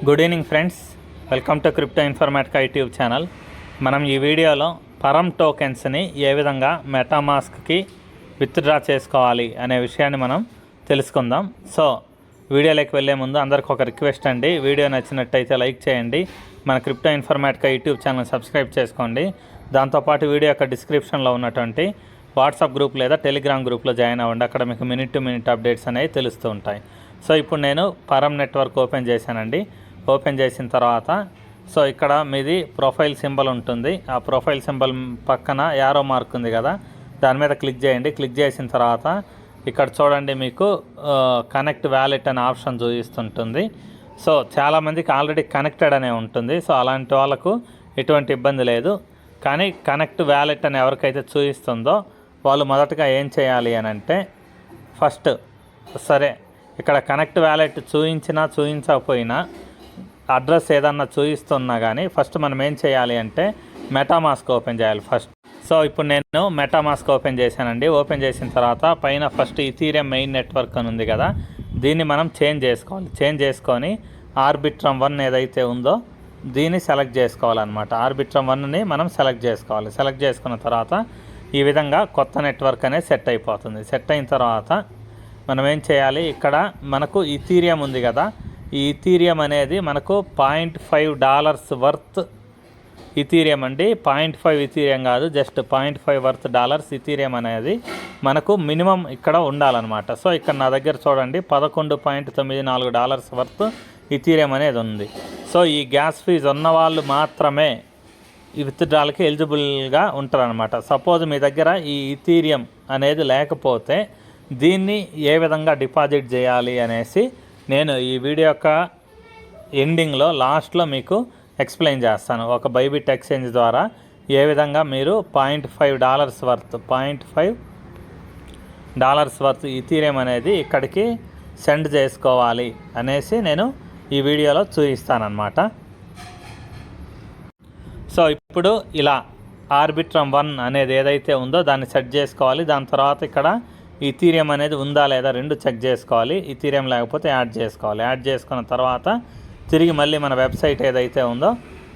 Good evening friends, welcome to crypto Informatica YouTube channel. మనం ఈ వీడియోలో పరం టోకెన్స్ని ఏ విధంగా మెటామాస్క్కి విత్డ్రా చేసుకోవాలి అనే విషయాన్ని మనం తెలుసుకుందాం. సో వీడియోలోకి వెళ్ళే ముందు అందరికి ఒక రిక్వెస్ట్ అండి, వీడియో నచ్చినట్టయితే లైక్ చేయండి, మన crypto Informatica YouTube channel subscribe చేసుకోండి. దాంతోపాటు వీడియో యొక్క డిస్క్రిప్షన్లో ఉన్నటువంటి వాట్సాప్ గ్రూప్ లేదా టెలిగ్రామ్ గ్రూప్లో జాయిన్ అవ్వండి. అక్కడ మీకు మినిట్ టు మినిట్ అప్డేట్స్ అనేవి తెలుస్తూ ఉంటాయి. సో ఇప్పుడు నేను పరం నెట్వర్క్ ఓపెన్ చేశానండి. ఓపెన్ చేసిన తర్వాత సో ఇక్కడ మీది ప్రొఫైల్ సింబల్ ఉంటుంది. ఆ ప్రొఫైల్ సింబల్ పక్కన యారో మార్క్ ఉంది కదా, దాని మీద క్లిక్ చేయండి. క్లిక్ చేసిన తర్వాత ఇక్కడ చూడండి, మీకు కనెక్ట్ వ్యాలెట్ అనే ఆప్షన్ చూపిస్తుంటుంది. సో చాలామందికి ఆల్రెడీ కనెక్టెడ్ అనే ఉంటుంది. సో అలాంటి వాళ్ళకు ఎటువంటి ఇబ్బంది లేదు. కానీ కనెక్ట్ వ్యాలెట్ అని ఎవరికైతే చూపిస్తుందో వాళ్ళు మొదటగా ఏం చేయాలి అని అంటే, ఫస్ట్ సరే ఇక్కడ కనెక్ట్ వ్యాలెట్ చూపించకపోయినా అడ్రస్ ఏదన్నా చూపిస్తున్నా కానీ ఫస్ట్ మనం ఏం చేయాలి అంటే మెటామాస్క్ ఓపెన్ చేయాలి ఫస్ట్. సో ఇప్పుడు నేను మెటామాస్క్ ఓపెన్ చేశానండి. ఓపెన్ చేసిన తర్వాత పైన ఫస్ట్ ఇథీరియం మెయిన్ నెట్వర్క్ అని ఉంది కదా, దీన్ని మనం చేంజ్ చేసుకోవాలి. చేంజ్ చేసుకొని ఆర్బిట్రమ్ 1 ఏదైతే ఉందో దీన్ని సెలెక్ట్ చేసుకోవాలన్నమాట. ఆర్బిట్రమ్ 1ని మనం సెలెక్ట్ చేసుకోవాలి. సెలెక్ట్ చేసుకున్న తర్వాత ఈ విధంగా కొత్త నెట్వర్క్ అనేది సెట్ అయిపోతుంది. సెట్ అయిన తర్వాత మనం ఏం చేయాలి, ఇక్కడ మనకు ఇథీరియం ఉంది కదా, ఈ ఇథీరియం అనేది మనకు $0.5 వర్త్ ఇథీరియం అండి. 0.5 ఇథీరియం కాదు, జస్ట్ $0.5 వర్త్ ఇథీరియం అనేది మనకు మినిమం ఇక్కడ ఉండాలన్నమాట. సో ఇక్కడ నా దగ్గర చూడండి $11.94 వర్త్ ఇథీరియం అనేది ఉంది. సో ఈ గ్యాస్ ఫీజ్ ఉన్న వాళ్ళు మాత్రమే ఈ విత్డ్రాల్కి ఎలిజిబుల్గా ఉంటారనమాట. సపోజ్ మీ దగ్గర ఈ ఇథీరియం అనేది లేకపోతే దీన్ని ఏ విధంగా డిపాజిట్ చేయాలి అనేసి నేను ఈ వీడియో యొక్క ఎండింగ్లో లాస్ట్లో మీకు ఎక్స్ప్లెయిన్ చేస్తాను. ఒక బైబిట్ ఎక్స్చేంజ్ ద్వారా ఏ విధంగా మీరు $0.5 వర్త్ ఇథీరియం అనేది ఇక్కడికి సెండ్ చేసుకోవాలి అనేసి నేను ఈ వీడియోలో చూపిస్తానన్నమాట. సో ఇప్పుడు ఇలా ఆర్బిట్రమ్ 1 అనేది ఏదైతే ఉందో దాన్ని సెట్ చేసుకోవాలి. దాని తర్వాత ఇక్కడ ఇథీరియం అనేది ఉందా లేదా రెండు చెక్ చేసుకోవాలి. ఇథీరియం లేకపోతే యాడ్ చేసుకోవాలి. యాడ్ చేసుకున్న తర్వాత తిరిగి మళ్ళీ మన వెబ్సైట్ ఏదైతే ఉందో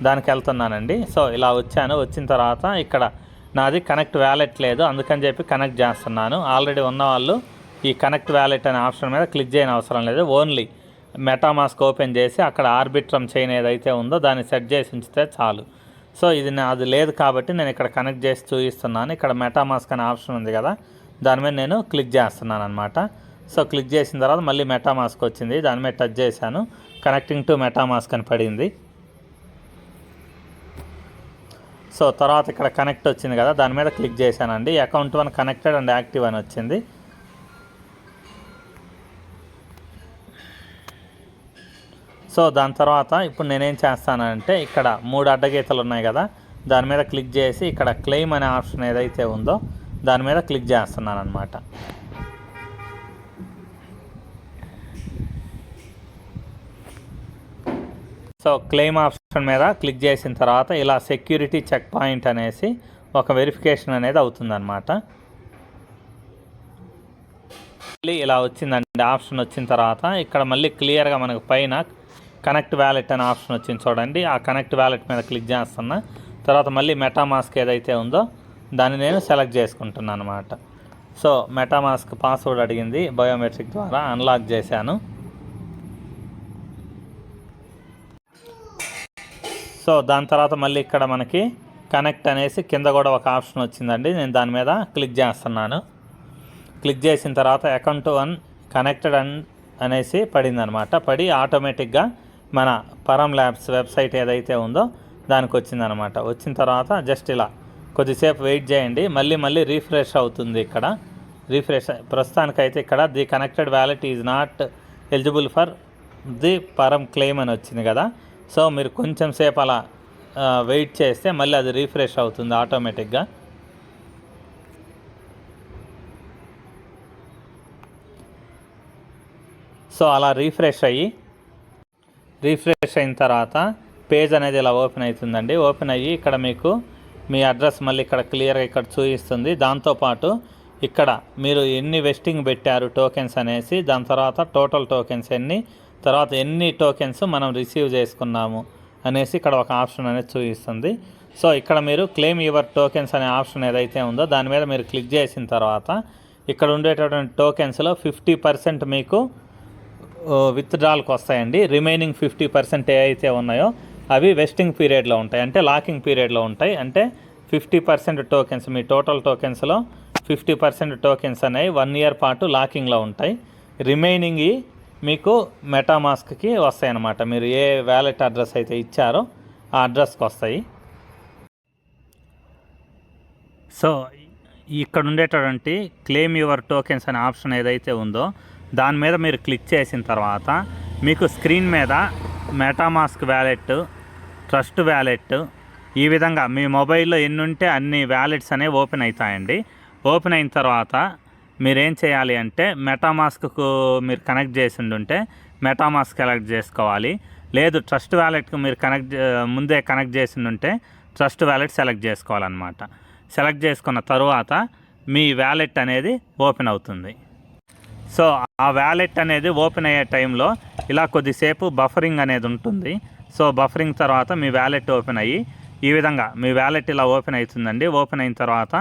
దానికి వెళ్తున్నానండి. సో ఇలా వచ్చాను. వచ్చిన తర్వాత ఇక్కడ నాది కనెక్ట్ వ్యాలెట్ లేదు, అందుకని చెప్పి కనెక్ట్ చేస్తున్నాను. ఆల్రెడీ ఉన్నవాళ్ళు ఈ కనెక్ట్ వ్యాలెట్ అనే ఆప్షన్ మీద క్లిక్ చేయని అవసరం లేదు. ఓన్లీ మెటామాస్క్ ఓపెన్ చేసి అక్కడ ఆర్బిట్రమ్ చైన్ ఏదైతే ఉందో దాన్ని సెట్ చేసి ఉంచితే చాలు. సో ఇది అది లేదు కాబట్టి నేను ఇక్కడ కనెక్ట్ చేసి చూపిస్తున్నాను. ఇక్కడ మెటామాస్క్ అనే ఆప్షన్ ఉంది కదా, దాని మీద నేను క్లిక్ చేస్తున్నాను అనమాట. సో క్లిక్ చేసిన తర్వాత మళ్ళీ మెటామాస్క్ వచ్చింది, దాని మీద టచ్ చేశాను. కనెక్టింగ్ టు మెటామాస్క్ అని పడింది. సో తర్వాత ఇక్కడ కనెక్ట్ వచ్చింది కదా, దాని మీద క్లిక్ చేశానండి. అకౌంట్ 1 కనెక్టెడ్ అండ్ యాక్టివ్ అని వచ్చింది. సో దాని తర్వాత ఇప్పుడు నేనేం చేస్తానంటే ఇక్కడ 3 అడ్డగీతలు ఉన్నాయి కదా, దాని మీద క్లిక్ చేసి ఇక్కడ క్లెయిమ్ అనే ఆప్షన్ ఏదైతే ఉందో దాని మీద క్లిక్ చేస్తున్నాను అనమాట. సో క్లెయిమ్ ఆప్షన్ మీద క్లిక్ చేసిన తర్వాత ఇలా సెక్యూరిటీ చెక్ పాయింట్ అనేసి ఒక వెరిఫికేషన్ అనేది అవుతుందన్నమాట. మళ్ళీ ఇలా వచ్చిందండి ఆప్షన్. వచ్చిన తర్వాత ఇక్కడ మళ్ళీ క్లియర్గా మనకు పైన కనెక్ట్ వ్యాలెట్ అనే ఆప్షన్ వచ్చింది చూడండి. ఆ కనెక్ట్ వ్యాలెట్ మీద క్లిక్ చేస్తున్నా. తర్వాత మళ్ళీ మెటామాస్క్ ఏదైతే ఉందో దాన్ని నేను సెలెక్ట్ చేసుకుంటున్నాను అనమాట. సో మెటామాస్క్ పాస్వర్డ్ అడిగింది, బయోమెట్రిక్ ద్వారా అన్లాక్ చేశాను. సో దాని తర్వాత మళ్ళీ ఇక్కడ మనకి కనెక్ట్ అనేసి కింద కూడా ఒక ఆప్షన్ వచ్చిందండి. నేను దాని మీద క్లిక్ చేస్తున్నాను. క్లిక్ చేసిన తర్వాత అకౌంట్ 1 కనెక్టెడ్ అనేసి పడింది అనమాట. పడి ఆటోమేటిక్గా మన పరం ల్యాబ్స్ వెబ్సైట్ ఏదైతే ఉందో దానికి వచ్చిందనమాట. వచ్చిన తర్వాత జస్ట్ ఇలా కొద్దిసేపు వెయిట్ చేయండి, మళ్ళీ రీఫ్రెష్ అవుతుంది. ఇక్కడ రీఫ్రెష్ ప్రస్తుతానికైతే ఇక్కడ the connected wallet is not eligible for the పరం క్లెయిమ్ అని వచ్చింది కదా. సో మీరు కొంచెం సేపు అలా వెయిట్ చేస్తే మళ్ళీ అది రీఫ్రెష్ అవుతుంది ఆటోమేటిక్గా. సో అలా రీఫ్రెష్ అయిన తర్వాత పేజ్ అనేది ఇలా ఓపెన్ అవుతుందండి. ఓపెన్ అయ్యి ఇక్కడ మీకు మీ అడ్రస్ మళ్ళీ ఇక్కడ క్లియర్గా ఇక్కడ చూపిస్తుంది. దాంతోపాటు ఇక్కడ మీరు ఎన్ని వెస్టింగ్ పెట్టారు టోకెన్స్ అనేసి, దాని తర్వాత టోటల్ టోకెన్స్ ఎన్ని, తర్వాత ఎన్ని టోకెన్స్ మనం రిసీవ్ చేసుకున్నాము అనేసి ఇక్కడ ఒక ఆప్షన్ అనేది చూపిస్తుంది. సో ఇక్కడ మీరు క్లెయిమ్ యువర్ టోకెన్స్ అనే ఆప్షన్ ఏదైతే ఉందో దాని మీద మీరు క్లిక్ చేసిన తర్వాత ఇక్కడ ఉండేటటువంటి టోకెన్స్లో 50% మీకు విత్డ్రాల్కి వస్తాయండి. రిమైనింగ్ 50% ఏ అయితే ఉన్నాయో అవి వెస్టింగ్ పీరియడ్లో ఉంటాయి, అంటే లాకింగ్ పీరియడ్లో ఉంటాయి. అంటే 50% టోకెన్స్, మీ టోటల్ టోకెన్స్లో 50% టోకెన్స్ అనేవి 1 ఇయర్ పాటు లాకింగ్లో ఉంటాయి. రిమైనింగ్ మీకు మెటామాస్క్కి వస్తాయి అన్నమాట. మీరు ఏ వ్యాలెట్ అడ్రస్ అయితే ఇచ్చారో ఆ అడ్రస్కి వస్తాయి. సో ఇక్కడ ఉండేటటువంటి క్లెయిమ్ యువర్ టోకెన్స్ అనే ఆప్షన్ ఏదైతే ఉందో దాని మీద మీరు క్లిక్ చేసిన తర్వాత మీకు స్క్రీన్ మీద మెటామాస్క్ వ్యాలెట్, ట్రస్ట్ వ్యాలెట్, ఈ విధంగా మీ మొబైల్లో ఎన్ని ఉంటే అన్ని వ్యాలెట్స్ అనేవి ఓపెన్ అవుతాయండి. ఓపెన్ అయిన తర్వాత మీరేం చేయాలి అంటే మెటామాస్క్కు మీరు కనెక్ట్ చేసి ఉంటే మెటామాస్క్ సెలెక్ట్ చేసుకోవాలి. లేదు ట్రస్ట్ వ్యాలెట్కి మీరు ముందే కనెక్ట్ చేసి ఉంటే ట్రస్ట్ వ్యాలెట్ సెలెక్ట్ చేసుకోవాలన్నమాట. సెలెక్ట్ చేసుకున్న తర్వాత మీ వ్యాలెట్ అనేది ఓపెన్ అవుతుంది. సో ఆ వ్యాలెట్ అనేది ఓపెన్ అయ్యే టైంలో ఇలా కొద్దిసేపు బఫరింగ్ అనేది ఉంటుంది. సో బఫరింగ్ తర్వాత మీ వ్యాలెట్ ఓపెన్ అయ్యి ఈ విధంగా మీ వ్యాలెట్ ఇలా ఓపెన్ అవుతుందండి. ఓపెన్ అయిన తర్వాత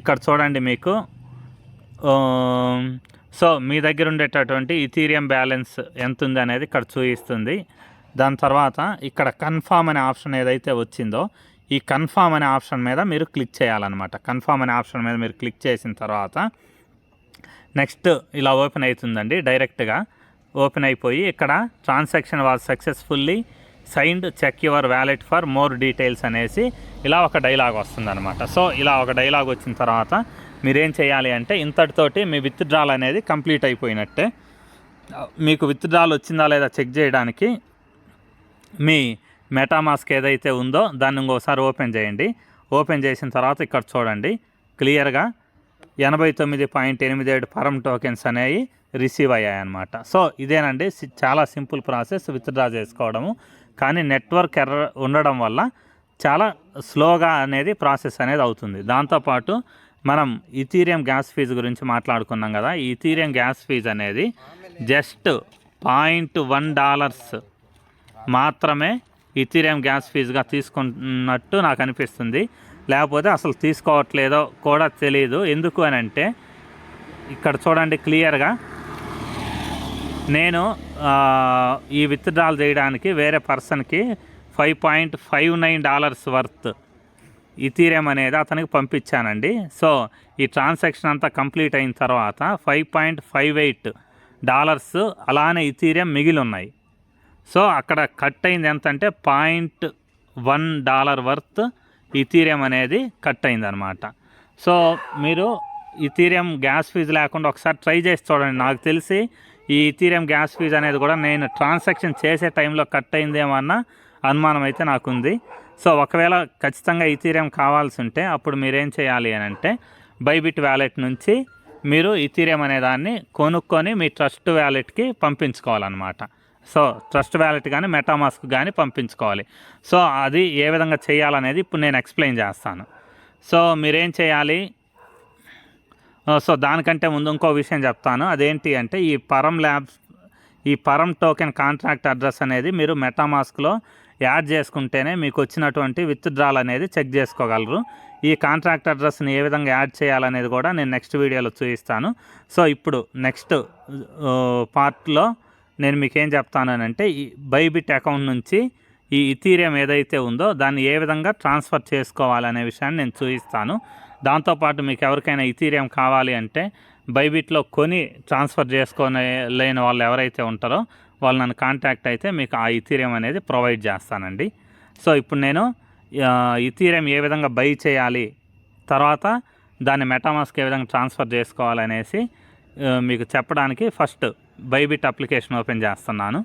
ఇక్కడ చూడండి మీకు సో మీ దగ్గర ఉండేటటువంటి ఇథీరియం బ్యాలెన్స్ ఎంత ఉంది అనేది ఇక్కడ చూపిస్తుంది. దాని తర్వాత ఇక్కడ కన్ఫామ్ అనే ఆప్షన్ ఏదైతే వచ్చిందో ఈ కన్ఫామ్ అనే ఆప్షన్ మీద మీరు క్లిక్ చేయాలన్నమాట. కన్ఫామ్ అనే ఆప్షన్ మీద మీరు క్లిక్ చేసిన తర్వాత నెక్స్ట్ ఇలా ఓపెన్ అవుతుందండి. డైరెక్ట్గా ఓపెన్ అయిపోయి ఇక్కడ transaction was successfully signed, check your wallet for more details అనేసి ఇలా ఒక డైలాగ్ వస్తుందన్నమాట. సో ఇలా ఒక డైలాగ్ వచ్చిన తర్వాత మీరేం చేయాలి అంటే ఇంతటితోటి మీ విత్డ్రాల్ అనేది కంప్లీట్ అయిపోయినట్టే. మీకు విత్డ్రాల్ వచ్చిందా లేదా చెక్ చేయడానికి మీ మెటామాస్క్ ఏదైతే ఉందో దాన్ని ఇంకోసారి ఓపెన్ చేయండి. ఓపెన్ చేసిన తర్వాత ఇక్కడ చూడండి క్లియర్గా 89.87 పరం టోకెన్స్ అనేవి రిసీవ్ అయ్యాయన్నమాట. సో ఇదేనండి చాలా సింపుల్ ప్రాసెస్ విత్డ్రా చేసుకోవడము. కానీ నెట్వర్క్ ఎర్రర్ ఉండడం వల్ల చాలా స్లోగా అనేది ప్రాసెస్ అనేది అవుతుంది. దాంతోపాటు మనం ఇథీరియం గ్యాస్ ఫీజు గురించి మాట్లాడుకున్నాం కదా. ఈ ఇథీరియం గ్యాస్ ఫీజు అనేది జస్ట్ $0.1 మాత్రమే ఇథీరియం గ్యాస్ ఫీజుగా తీసుకున్నట్టు నాకు అనిపిస్తుంది. లేకపోతే అసలు తీసుకోవట్లేదో కూడా తెలియదు. ఎందుకు అని అంటే ఇక్కడ చూడండి క్లియర్గా నేను ఈ విత్డ్రాల్ చేయడానికి వేరే పర్సన్కి $5.59 వర్త్ ఇథీరియం అనేది అతనికి పంపించానండి. సో ఈ ట్రాన్సాక్షన్ అంతా కంప్లీట్ అయిన తర్వాత $5.58 అలానే ఇథీరియం మిగిలి ఉన్నాయి. సో అక్కడ కట్ అయింది ఎంత అంటే $0.1 వర్త్ ఇథీరియం అనేది కట్ అయిందనమాట. సో మీరు ఇథీరియం గ్యాస్ ఫీజు లేకుండా ఒకసారి ట్రై చేసి చూడండి. నాకు తెలిసి ఈ ఇథీరియం గ్యాస్ ఫీజు అనేది కూడా నేను ట్రాన్సాక్షన్ చేసే టైంలో కట్ అయిందేమో అన్న అనుమానం అయితే నాకుంది. సో ఒకవేళ ఖచ్చితంగా ఇథీరియం కావాల్సి ఉంటే అప్పుడు మీరేం చేయాలి అని అంటే బైబిట్ వ్యాలెట్ నుంచి మీరు ఇథీరియం అనే దాన్ని కొనుక్కొని మీ ట్రస్ట్ వ్యాలెట్కి పంపించుకోవాలన్నమాట. సో ట్రస్ట్ వ్యాలెట్ కానీ మెటామాస్క్ కానీ పంపించుకోవాలి. సో అది ఏ విధంగా చేయాలనేది ఇప్పుడు నేను ఎక్స్ప్లెయిన్ చేస్తాను. సో మీరేం చేయాలి, సో దానికంటే ముందు ఇంకో విషయం చెప్తాను. అదేంటి అంటే ఈ పరం టోకెన్ కాంట్రాక్ట్ అడ్రస్ అనేది మీరు మెటామాస్క్లో యాడ్ చేసుకుంటేనే మీకు వచ్చినటువంటి విత్డ్రాల్ అనేది చెక్ చేసుకోగలరు. ఈ కాంట్రాక్ట్ అడ్రస్ని ఏ విధంగా యాడ్ చేయాలనేది కూడా నేను నెక్స్ట్ వీడియోలో చూపిస్తాను. సో ఇప్పుడు నెక్స్ట్ పార్ట్లో నేను మీకు ఏం చెప్తాను అంటే ఈ బైబిట్ అకౌంట్ నుంచి ఈ ఇథీరియం ఏదైతే ఉందో దాన్ని ఏ విధంగా ట్రాన్స్ఫర్ చేసుకోవాలనే విషయాన్ని నేను చూపిస్తాను. దాంతోపాటు మీకు ఎవరికైనా ఇథీరియం కావాలి అంటే బైబిట్లో కొని ట్రాన్స్ఫర్ లేని వాళ్ళు ఎవరైతే ఉంటారో వాళ్ళు నన్ను కాంటాక్ట్ అయితే మీకు ఆ ఇథీరియం అనేది ప్రొవైడ్ చేస్తానండి. సో ఇప్పుడు నేను ఇథీరియం ఏ విధంగా బై చేయాలి, తర్వాత దాన్ని మెటామాస్క్ ఏ విధంగా ట్రాన్స్ఫర్ చేసుకోవాలనేసి మీకు చెప్పడానికి ఫస్ట్ బైబిట్ అప్లికేషన్ ఓపెన్ చేస్తున్నాను.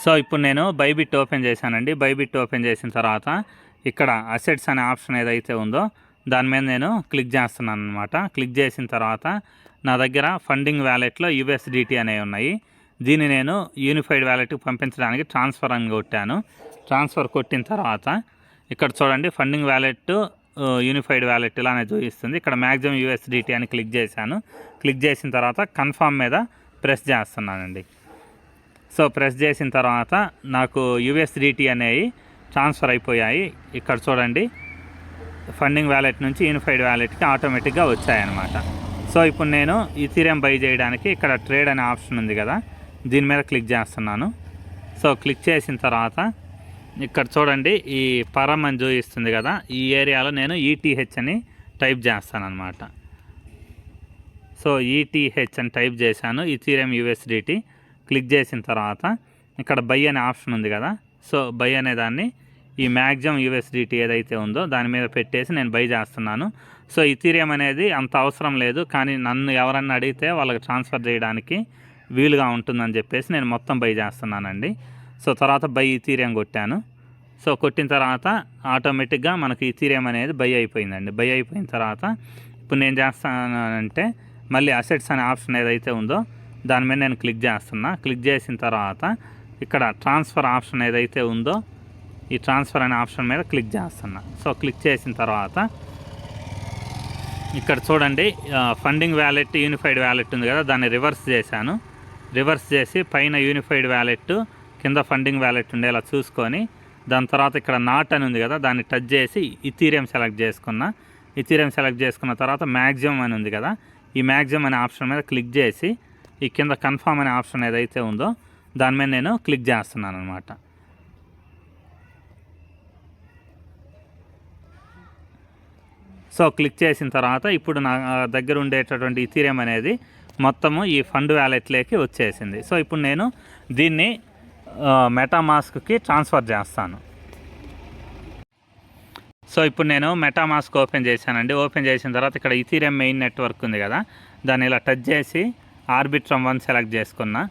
సో ఇప్పుడు నేను బైబిట్ ఓపెన్ చేశానండి. బైబిట్ ఓపెన్ చేసిన తర్వాత ఇక్కడ అసెట్స్ అనే ఆప్షన్ ఏదైతే ఉందో దాని మీద నేను క్లిక్ చేస్తున్నాను అనమాట. క్లిక్ చేసిన తర్వాత నా దగ్గర ఫండింగ్ వ్యాలెట్లో USDT అనేవి ఉన్నాయి. దీన్ని నేను యూనిఫైడ్ వ్యాలెట్కి పంపించడానికి ట్రాన్స్ఫర్ అని కొట్టాను. ట్రాన్స్ఫర్ కొట్టిన తర్వాత ఇక్కడ చూడండి ఫండింగ్ వ్యాలెట్ యూనిఫైడ్ వ్యాలెట్ ఇలానే చూపిస్తుంది. ఇక్కడ మ్యాక్సిమం USDT అని క్లిక్ చేశాను. క్లిక్ చేసిన తర్వాత కన్ఫర్మ్ మీద ప్రెస్ చేస్తున్నానండి. సో ప్రెస్ చేసిన తర్వాత నాకు USDT అనేవి ట్రాన్స్ఫర్ అయిపోయాయి. ఇక్కడ చూడండి, ఫండింగ్ వ్యాలెట్ నుంచి యూనిఫైడ్ వ్యాలెట్కి ఆటోమేటిక్గా వచ్చాయన్నమాట. సో ఇప్పుడు నేను ఈథీరియం బై చేయడానికి ఇక్కడ ట్రేడ్ అనే ఆప్షన్ ఉంది కదా, దీని మీద క్లిక్ చేస్తున్నాను. సో క్లిక్ చేసిన తర్వాత ఇక్కడ చూడండి, ఈ పరం అని చూపిస్తుంది కదా, ఈ ఏరియాలో నేను ETH అని టైప్ చేస్తాను అనమాట. సో ETH అని టైప్ చేశాను, ఈథీరియం USDT. క్లిక్ చేసిన తర్వాత ఇక్కడ బై అనే ఆప్షన్ ఉంది కదా, సో బై అనే దాన్ని ఈ మ్యాక్సిమం USDT ఏదైతే ఉందో దాని మీద పెట్టేసి నేను బై చేస్తున్నాను. సో ఈథీరియం అనేది అంత అవసరం లేదు, కానీ నన్ను ఎవరన్నా అడిగితే వాళ్ళకి ట్రాన్స్ఫర్ చేయడానికి వీలుగా ఉంటుందని చెప్పేసి నేను మొత్తం బై చేస్తున్నానండి. సో తర్వాత బై ఈథీరియం కొట్టాను. సో కొట్టిన తర్వాత ఆటోమేటిక్గా మనకి ఈథీరియం అనేది బై అయిపోయిందండి. బై అయిపోయిన తర్వాత ఇప్పుడు నేను చేస్తానంటే మళ్ళీ అసెట్స్ అనే ఆప్షన్ ఏదైతే ఉందో దాని మీద నేను క్లిక్ చేస్తున్నా. క్లిక్ చేసిన తర్వాత ఇక్కడ ట్రాన్స్ఫర్ ఆప్షన్ ఏదైతే ఉందో ఈ ట్రాన్స్ఫర్ అనే ఆప్షన్ మీద క్లిక్ చేస్తున్నా. సో క్లిక్ చేసిన తర్వాత ఇక్కడ చూడండి, ఫండింగ్ వ్యాలెట్ యూనిఫైడ్ వ్యాలెట్ ఉంది కదా, దాన్ని రివర్స్ చేశాను. రివర్స్ చేసి పైన యూనిఫైడ్ వ్యాలెట్ కింద ఫండింగ్ వ్యాలెట్ ఉండేలా చూసుకొని దాని తర్వాత ఇక్కడ నాట్ అని ఉంది కదా, దాన్ని టచ్ చేసి ఈథీరియం సెలెక్ట్ చేసుకున్నా. ఈథీరియం సెలెక్ట్ చేసుకున్న తర్వాత మ్యాక్సిమం అని ఉంది కదా, ఈ మ్యాక్సిమం అనే ఆప్షన్ మీద క్లిక్ చేసి ఈ కింద కన్ఫర్మ్ అనే ఆప్షన్ ఏదైతే ఉందో దాని మీద నేను క్లిక్ చేస్తున్నాను అనమాట. సో క్లిక్ చేసిన తర్వాత ఇప్పుడు నా దగ్గర ఉండేటటువంటి ఈథీరియం అనేది మొత్తము ఈ ఫండ్ వ్యాలెట్లోకి వచ్చేసింది. సో ఇప్పుడు నేను దీన్ని మెటామాస్క్కి ట్రాన్స్ఫర్ చేస్తాను. సో ఇప్పుడు నేను మెటామాస్క్ ఓపెన్ చేశానండి. ఓపెన్ చేసిన తర్వాత ఇక్కడ ఈథీరియం మెయిన్ నెట్వర్క్ ఉంది కదా, దాన్ని ఇలా టచ్ చేసి ఆర్బిట్రమ్ 1 సెలెక్ట్ చేసుకున్నా.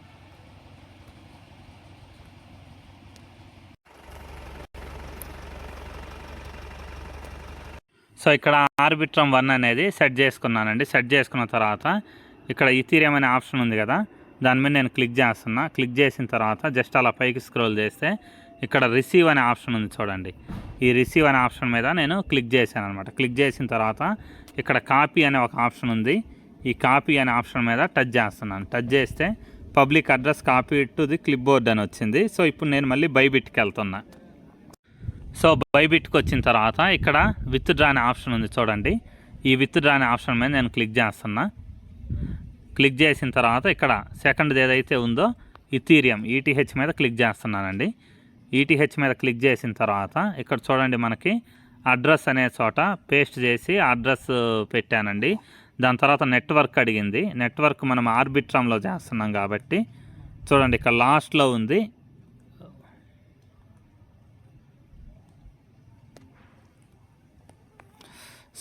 సో ఇక్కడ ఆర్బిట్రమ్ 1 అనేది సెట్ చేసుకున్నానండి. సెట్ చేసుకున్న తర్వాత ఇక్కడ ఈథీరియం అనే ఆప్షన్ ఉంది కదా, దాని మీద నేను క్లిక్ చేస్తున్నా. క్లిక్ చేసిన తర్వాత జస్ట్ అలా పైకి స్క్రోల్ చేస్తే ఇక్కడ రిసీవ్ అనే ఆప్షన్ ఉంది చూడండి, ఈ రిసీవ్ అనే ఆప్షన్ మీద నేను క్లిక్ చేశాను అనమాట. క్లిక్ చేసిన తర్వాత ఇక్కడ కాపీ అనే ఒక ఆప్షన్ ఉంది, ఈ కాపీ అనే ఆప్షన్ మీద టచ్ చేస్తున్నాను. టచ్ చేస్తే public address copy to the clip board అని వచ్చింది. సో ఇప్పుడు నేను మళ్ళీ బైబిట్కి వెళ్తున్నా. సో బైబిట్కి వచ్చిన తర్వాత ఇక్కడ విత్డ్రా అనే ఆప్షన్ ఉంది చూడండి, ఈ విత్డ్రా అనే ఆప్షన్ మీద నేను క్లిక్ చేస్తున్నా. క్లిక్ చేసిన తర్వాత ఇక్కడ సెకండ్ది ఏదైతే ఉందో ఈథీరియం ETH మీద క్లిక్ చేస్తున్నానండి. ETH మీద క్లిక్ చేసిన తర్వాత ఇక్కడ చూడండి, మనకి అడ్రస్ అనే చోట పేస్ట్ చేసి అడ్రస్ పెట్టానండి. దాని తర్వాత నెట్వర్క్ అడిగింది. నెట్వర్క్ మనం ఆర్బిట్రమ్లో చేస్తున్నాం కాబట్టి చూడండి ఇక్కడ లాస్ట్లో ఉంది.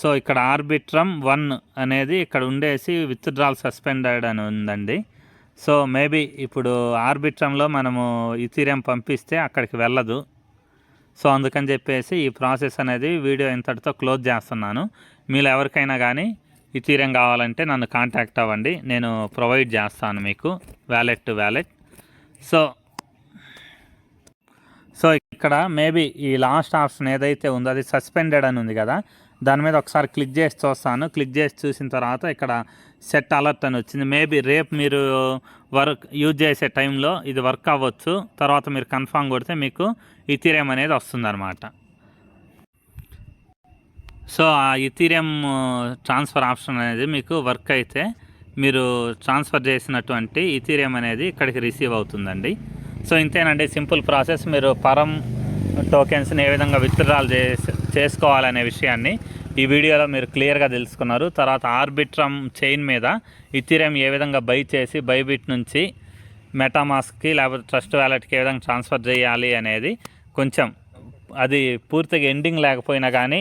సో ఇక్కడ ఆర్బిట్రమ్ 1 అనేది ఇక్కడ ఉండేసి విత్డ్రాల్ సస్పెండెడ్ అని ఉందండి. సో మేబీ ఇప్పుడు ఆర్బిట్రమ్లో మనము ఈథీరియం పంపిస్తే అక్కడికి వెళ్ళదు. సో అందుకని చెప్పేసి ఈ ప్రాసెస్ అనేది వీడియో ఇంతటితో క్లోజ్ చేస్తున్నాను. మీలో ఎవరికైనా కానీ ఈథీరియం కావాలంటే నన్ను కాంటాక్ట్ అవ్వండి, నేను ప్రొవైడ్ చేస్తాను మీకు వ్యాలెట్ టు వ్యాలెట్. సో ఇక్కడ మేబీ ఈ లాస్ట్ ఆప్షన్ ఏదైతే ఉందో అది సస్పెండెడ్ అని ఉంది కదా, దాని మీద ఒకసారి క్లిక్ చేసి చూస్తాను. క్లిక్ చేసి చూసిన తర్వాత ఇక్కడ సెట్ అలర్ట్ అని వచ్చింది. మేబీ రేపు మీరు వర్క్ యూజ్ చేసే టైంలో ఇది వర్క్ అవ్వచ్చు. తర్వాత మీరు కన్ఫర్మ్ కొడితే మీకు ఈథీరియం అనేది వస్తుందన్నమాట. సో ఆ ఈథీరియం ట్రాన్స్ఫర్ ఆప్షన్ అనేది మీకు వర్క్ అయితే మీరు ట్రాన్స్ఫర్ చేసినటువంటి ఈథీరియం అనేది ఇక్కడికి రిసీవ్ అవుతుందండి. సో ఇంతేనండి సింపుల్ ప్రాసెస్. మీరు పరం టోకెన్స్ని ఏ విధంగా విత్డ్రాల్ చేసుకోవాలనే విషయాన్ని ఈ వీడియోలో మీరు క్లియర్గా తెలుసుకున్నారు. తర్వాత ఆర్బిట్రమ్ చైన్ మీద ఈథీరియం ఏ విధంగా బై చేసి బైబిట్ నుంచి మెటామాస్క్కి లేకపోతే ట్రస్ట్ వ్యాలెట్కి ఏ విధంగా ట్రాన్స్ఫర్ చేయాలి అనేది కొంచెం అది పూర్తిగా ఎండింగ్ లేకపోయినా కానీ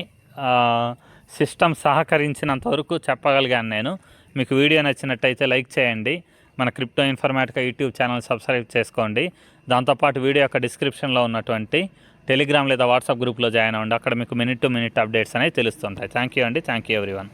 సిస్టమ్ సహకరించినంత వరకు చెప్పగలిగాను నేను. మీకు వీడియో నచ్చినట్టయితే లైక్ చేయండి. మన crypto Informatica YouTube channel subscribe చేసుకోండి. దాంతోపాటు వీడియో యొక్క డిస్క్రిప్షన్లో ఉన్నటువంటి టెలిగ్రామ్ లేదా వాట్సాప్ గ్రూప్లో జాయిన్ అవ్వండి. అక్కడ మీకు మినిట్ టు మినిట్ అప్డేట్స్ అనేవి తెలుస్తుంటాయి. థ్యాంక్ యూ అండి. Thank you everyone.